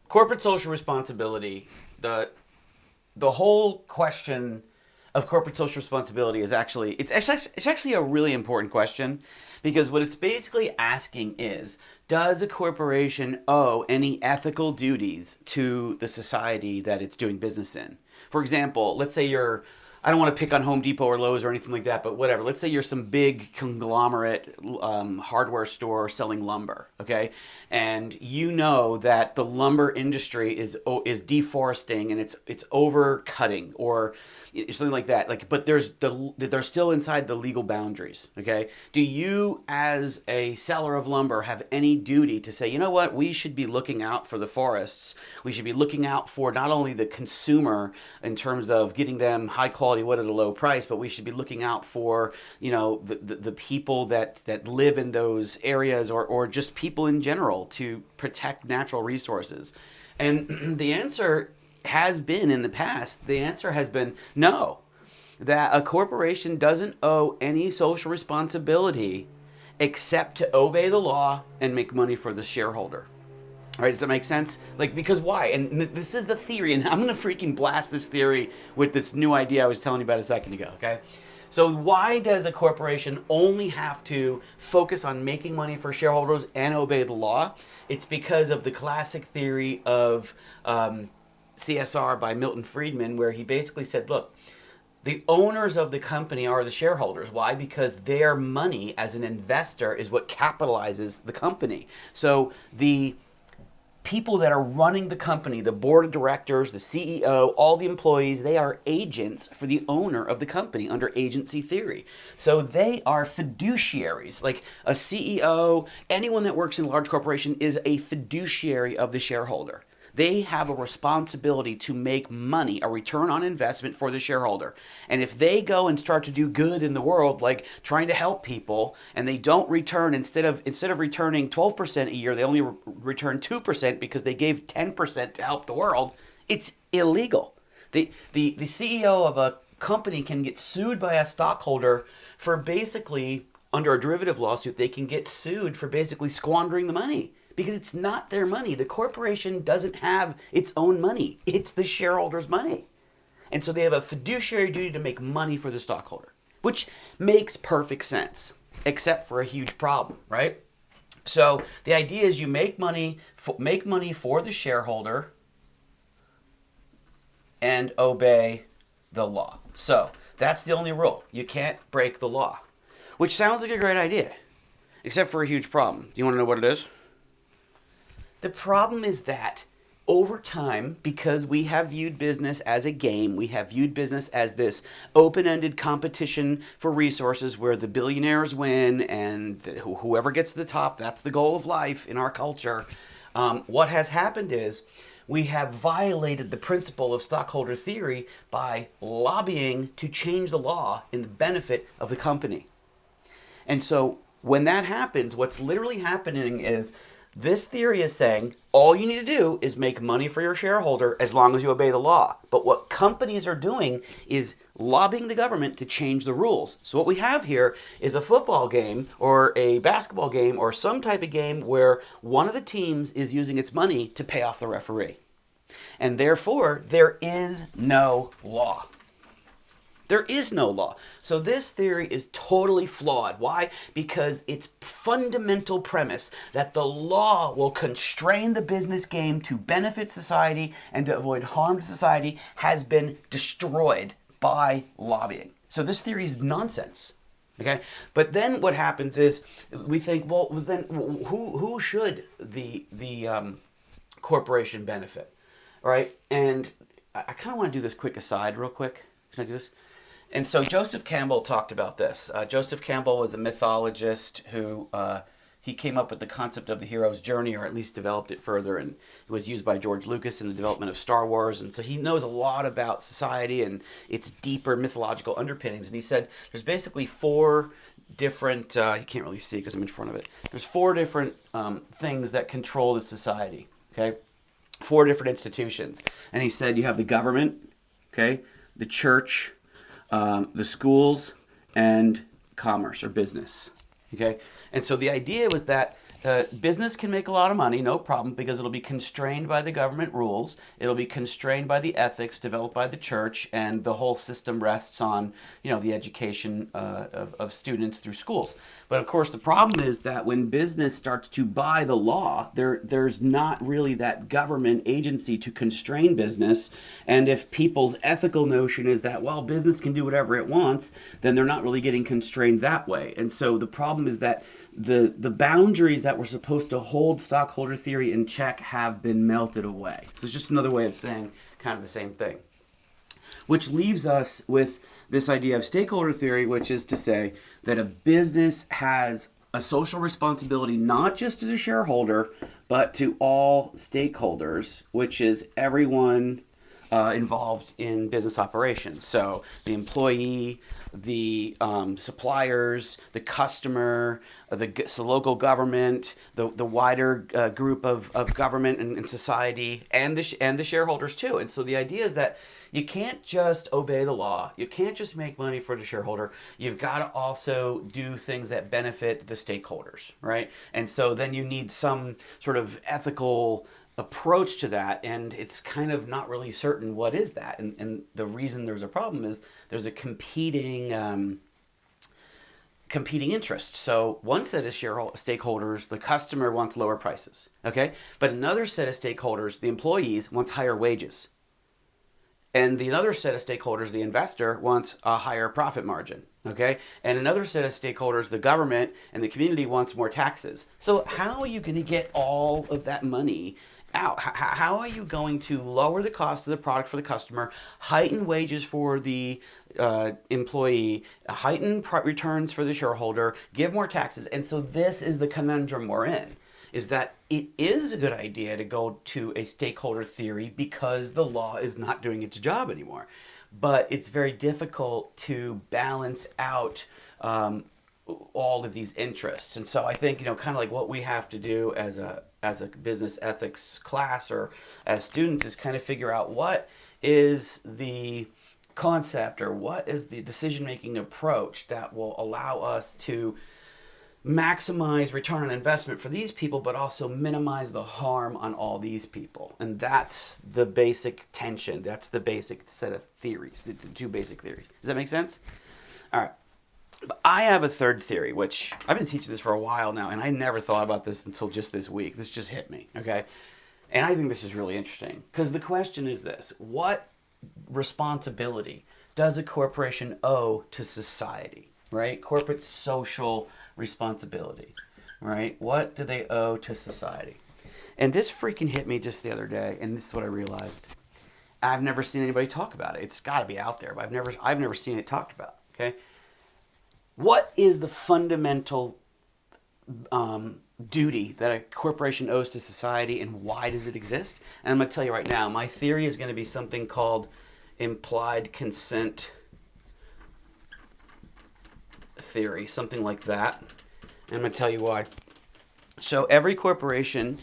corporate social responsibility, the whole question of corporate social responsibility is it's actually a really important question, because what it's basically asking is, does a corporation owe any ethical duties to the society that it's doing business in? For example, let's say I don't want to pick on Home Depot or Lowe's or anything like that, but whatever. Let's say you're some big conglomerate hardware store selling lumber, okay? And you know that the lumber industry is deforesting and it's overcutting or something like that. But they're still inside the legal boundaries, okay? Do you, as a seller of lumber, have any duty to say, you know what, we should be looking out for the forests. We should be looking out for not only the consumer in terms of getting them high quality wood at a low price, but we should be looking out for, the people that live in those areas or just people in general to protect natural resources. And the answer has been in the past, no, that a corporation doesn't owe any social responsibility except to obey the law and make money for the shareholder. All right, does that make sense? Because why? And this is the theory, and I'm going to freaking blast this theory with this new idea I was telling you about a second ago, okay? So why does a corporation only have to focus on making money for shareholders and obey the law? It's because of the classic theory of CSR by Milton Friedman, where he basically said, look, the owners of the company are the shareholders. Why? Because their money as an investor is what capitalizes the company. So the people that are running the company, the board of directors, the CEO, all the employees, they are agents for the owner of the company under agency theory. So they are fiduciaries. Like a CEO, anyone that works in a large corporation is a fiduciary of the shareholder. They have a responsibility to make money, a return on investment for the shareholder. And if they go and start to do good in the world, like trying to help people, and they don't return, instead of returning 12% a year, they only return 2% because they gave 10% to help the world, it's illegal. The CEO of a company can get sued by a stockholder for basically, under a derivative lawsuit, they can get sued for basically squandering the money. Because it's not their money. The corporation doesn't have its own money. It's the shareholders' money. And so they have a fiduciary duty to make money for the stockholder, which makes perfect sense, except for a huge problem, right? So the idea is you make money for the shareholder and obey the law. So that's the only rule. You can't break the law, which sounds like a great idea, except for a huge problem. Do you want to know what it is? The problem is that over time, because we have viewed business as a game, we have viewed business as this open-ended competition for resources where the billionaires win and whoever gets to the top, that's the goal of life in our culture. What has happened is we have violated the principle of stockholder theory by lobbying to change the law in the benefit of the company. And so when that happens, what's literally happening is this theory is saying all you need to do is make money for your shareholder as long as you obey the law. But what companies are doing is lobbying the government to change the rules. So what we have here is a football game or a basketball game or some type of game where one of the teams is using its money to pay off the referee. And therefore, there is no law. There is no law. So this theory is totally flawed. Why? Because its fundamental premise that the law will constrain the business game to benefit society and to avoid harm to society has been destroyed by lobbying. So this theory is nonsense. Okay? But then what happens is we think, well, then who should the corporation benefit? All right? And I kind of want to do this quick aside real quick. Can I do this? And so Joseph Campbell talked about this. Joseph Campbell was a mythologist who he came up with the concept of the hero's journey, or at least developed it further, and it was used by George Lucas in the development of Star Wars. And so he knows a lot about society and its deeper mythological underpinnings. And he said there's basically four different, you can't really see because I'm in front of it. There's four different things that control the society, okay? Four different institutions. And he said you have the government, okay, the church, the schools, and commerce or business. Okay, and so the idea was that Business can make a lot of money, no problem, because it'll be constrained by the government rules. It'll be constrained by the ethics developed by the church, and the whole system rests on, the education of students through schools. But of course, the problem is that when business starts to buy the law, there's not really that government agency to constrain business. And if people's ethical notion is that, well, business can do whatever it wants, then they're not really getting constrained that way. And so the problem is that the boundaries that were supposed to hold stockholder theory in check have been melted away. So it's just another way of saying kind of the same thing. Which leaves us with this idea of stakeholder theory, which is to say that a business has a social responsibility not just to the shareholder, but to all stakeholders, which is everyone involved in business operations. So the employee, the suppliers, the customer, the local government, the wider group of government and society, and the shareholders too. And so the idea is that you can't just obey the law. You can't just make money for the shareholder. You've got to also do things that benefit the stakeholders, right? And so then you need some sort of ethical approach to that, and it's kind of not really certain what is that. And the reason there's a problem is there's a competing interest. So one set of stakeholders, the customer wants lower prices, okay? But another set of stakeholders, the employees, wants higher wages. And the other set of stakeholders, the investor, wants a higher profit margin, okay? And another set of stakeholders, the government and the community, wants more taxes. So how are you going to get all of that money out? How are you going to lower the cost of the product for the customer, heighten wages for the employee, heighten returns for the shareholder, give more taxes? And so this is the conundrum we're in, is that it is a good idea to go to a stakeholder theory because the law is not doing its job anymore. But it's very difficult to balance out all of these interests. And so I think, kind of like what we have to do as a business ethics class or as students is kind of figure out what is the concept or what is the decision-making approach that will allow us to maximize return on investment for these people, but also minimize the harm on all these people. And that's the basic tension. That's the basic set of theories, the two basic theories. Does that make sense? All right. But I have a third theory, which I've been teaching this for a while now, and I never thought about this until just this week. This just hit me, okay? And I think this is really interesting, because the question is this: what responsibility does a corporation owe to society, right? Corporate social responsibility, right? What do they owe to society? And this freaking hit me just the other day, and this is what I realized. I've never seen anybody talk about it. It's got to be out there, but I've never seen it talked about, okay? What is the fundamental duty that a corporation owes to society, and why does it exist? And I'm going to tell you right now, my theory is going to be something called implied consent theory, something like that. And I'm going to tell you why. So every corporation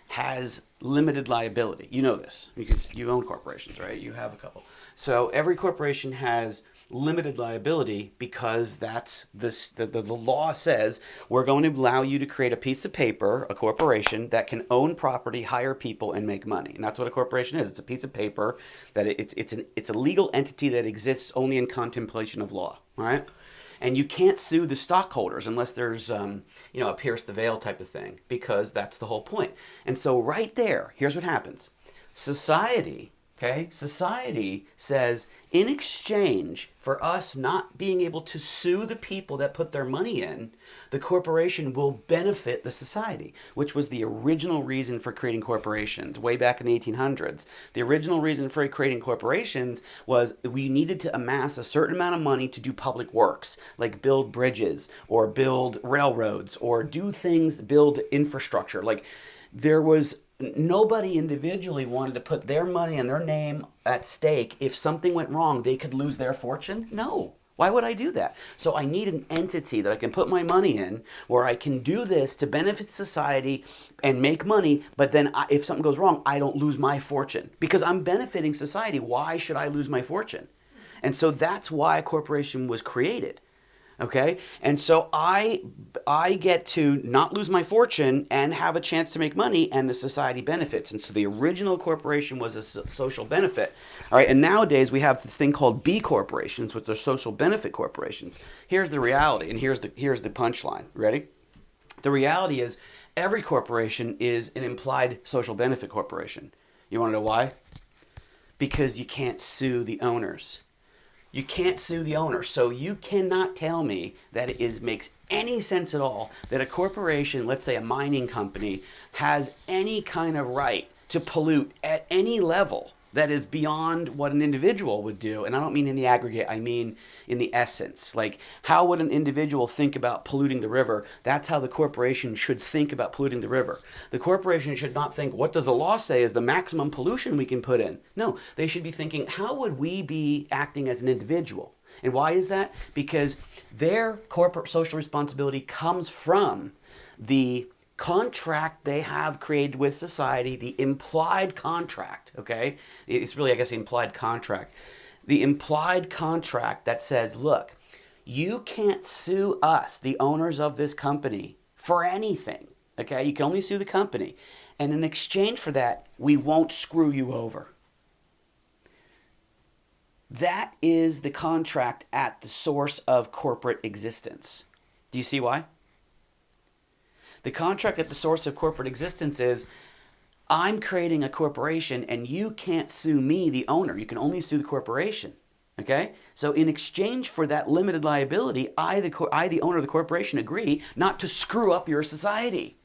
has limited liability. You know this because you own corporations, right? You have a couple. So every corporation has limited liability because that's the law says we're going to allow you to create a piece of paper, a corporation that can own property, hire people, and make money. And that's what a corporation is. It's a piece of paper that it's a legal entity that exists only in contemplation of law, right? And you can't sue the stockholders unless there's a pierce the veil type of thing, because that's the whole point. And so right there, here's what happens. Society says, in exchange for us not being able to sue the people that put their money in, the corporation will benefit the society, which was the original reason for creating corporations way back in the 1800s. The original reason for creating corporations was we needed to amass a certain amount of money to do public works, like build bridges or build railroads or do things, build infrastructure. Like there was nobody individually wanted to put their money and their name at stake. If something went wrong, they could lose their fortune? No. Why would I do that? So I need an entity that I can put my money in where I can do this to benefit society and make money, but then if something goes wrong, I don't lose my fortune. Because I'm benefiting society. Why should I lose my fortune? And so that's why a corporation was created. Okay, and so I get to not lose my fortune and have a chance to make money, and the society benefits. And so the original corporation was a social benefit. All right, and nowadays we have this thing called B corporations, which are social benefit corporations. Here's the reality, and here's the punchline. Ready? The reality is every corporation is an implied social benefit corporation. You want to know why? Because you can't sue the owners. You can't sue the owner. So you cannot tell me that it makes any sense at all that a corporation, let's say a mining company, has any kind of right to pollute at any level that is beyond what an individual would do. And I don't mean in the aggregate, I mean in the essence. Like, how would an individual think about polluting the river? That's how the corporation should think about polluting the river. The corporation should not think, what does the law say is the maximum pollution we can put in? No, they should be thinking, how would we be acting as an individual? And why is that? Because their corporate social responsibility comes from the contract they have created with society, the implied contract, okay? It's really, I guess, the implied contract. The implied contract that says, look, you can't sue us, the owners of this company, for anything, okay? You can only sue the company. And in exchange for that, we won't screw you over. That is the contract at the source of corporate existence. Do you see why? The contract at the source of corporate existence is, I'm creating a corporation and you can't sue me, the owner. You can only sue the corporation. Okay? So in exchange for that limited liability, I, the owner of the corporation, agree not to screw up your society.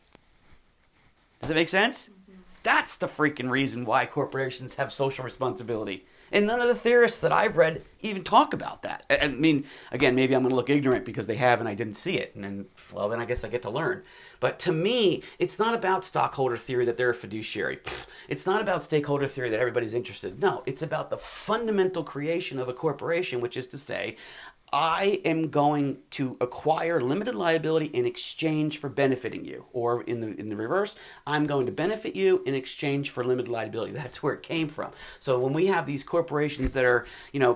Does that make sense? Mm-hmm. That's the freaking reason why corporations have social responsibility. And none of the theorists that I've read even talk about that. I mean, again, maybe I'm going to look ignorant because they have and I didn't see it. And then, well, then I guess I get to learn. But to me, it's not about stockholder theory that they're a fiduciary. It's not about stakeholder theory that everybody's interested. No, it's about the fundamental creation of a corporation, which is to say, I am going to acquire limited liability in exchange for benefiting you. Or in the reverse, I'm going to benefit you in exchange for limited liability. That's where it came from. So when we have these corporations that are,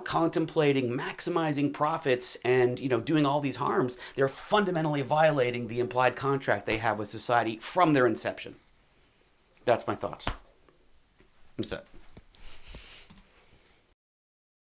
contemplating maximizing profits and, doing all these harms, they're fundamentally violating the implied contract they have with society from their inception. That's my thoughts. That's it.